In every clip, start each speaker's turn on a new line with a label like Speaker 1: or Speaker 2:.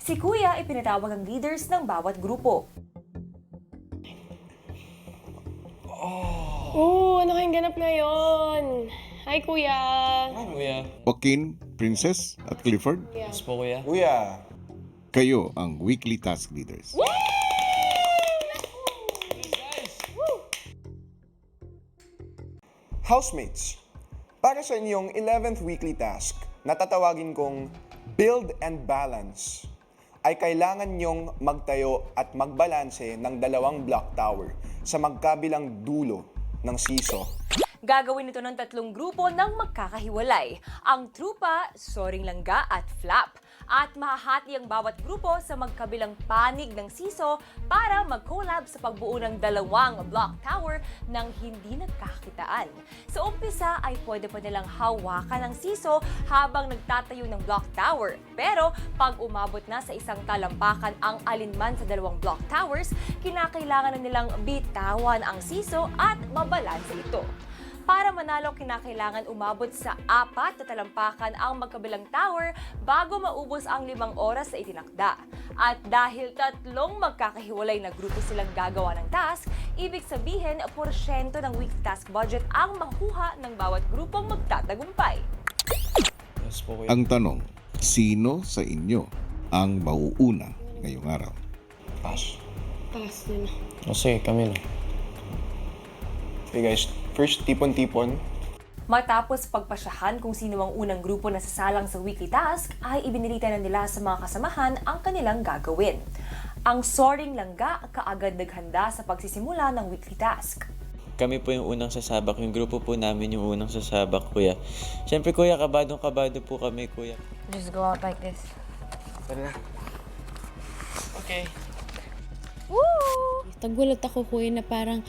Speaker 1: Si Kuya ipinatawag ang leaders ng bawat grupo.
Speaker 2: Ano kayong ganap ngayon? Hi, Kuya!
Speaker 3: Kuya.
Speaker 4: Joaquin, Princess at Clifford,
Speaker 3: Yes po, kuya.
Speaker 5: Kuya,
Speaker 4: kayo ang weekly task leaders.
Speaker 5: housemates, para sa inyong 11th weekly task na tatawagin kong Build and Balance, ay kailangan nyong magtayo at magbalanse ng 2 block tower sa magkabilang dulo ng siso.
Speaker 1: Gagawin ito ng 3 grupo ng magkakahiwalay, ang Trupa, Soring Langga at Flap. At mahahati ang bawat grupo sa magkabilang panig ng siso para mag-collab sa pagbuo ng 2 block tower ng hindi nagkakakitaan. Sa umpisa ay pwede pa nilang hawakan ng siso habang nagtatayo ng block tower. Pero pag umabot na sa isang talampakan ang alinman sa 2 block towers, kinakailangan na nilang bitawan ang siso at mabalanse ito. Para manalo, kinakailangan umabot sa 4 na talampakan ang magkabilang tower bago maubos ang 5 oras na itinakda. At dahil 3 magkakahiwalay na grupo silang gagawa ng task, ibig sabihin, porsyento ng weekly task budget ang makuha ng bawat grupong magtatagumpay.
Speaker 3: Yes po, kuya.
Speaker 4: Ang tanong, sino sa inyo ang mauuna ngayong araw?
Speaker 5: Pass.
Speaker 2: Pass din.
Speaker 3: Kasi kami na.
Speaker 5: Okay guys, first tipon-tipon.
Speaker 1: Matapos pagpasyahan kung sino ang unang grupo na sasalang sa weekly task, ay ibinilita na nila sa mga kasamahan ang kanilang gagawin. Ang Soring Langga kaagad naghanda sa pagsisimula ng weekly task.
Speaker 6: Kami po yung unang sasabak, yung grupo po namin yung unang sasabak, kuya. Siyempre, kuya, kabadong-kabado po kami, kuya.
Speaker 7: Just go out like this.
Speaker 3: Okay.
Speaker 8: Tagulat ako, kuya, na parang,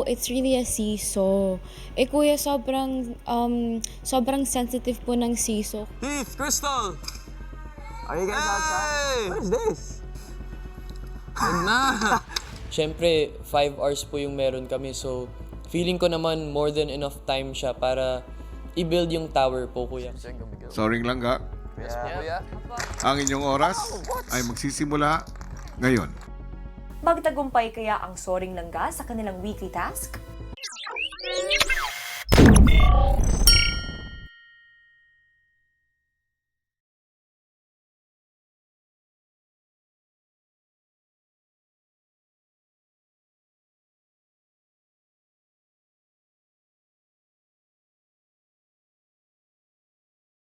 Speaker 8: it's really a siso. Kuya, sobrang sensitive po ng siso.
Speaker 9: Heath, Crystal! Are you guys outside? What is this?
Speaker 6: Siyempre, 5 hours po yung meron kami, so feeling ko naman more than enough time siya para i-build yung tower po, kuya.
Speaker 4: Soring Langga,
Speaker 9: Yes, kuya.
Speaker 4: ang inyong oras ay magsisimula ngayon.
Speaker 1: Magtagumpay kaya ang Soring Langga sa kanilang weekly task?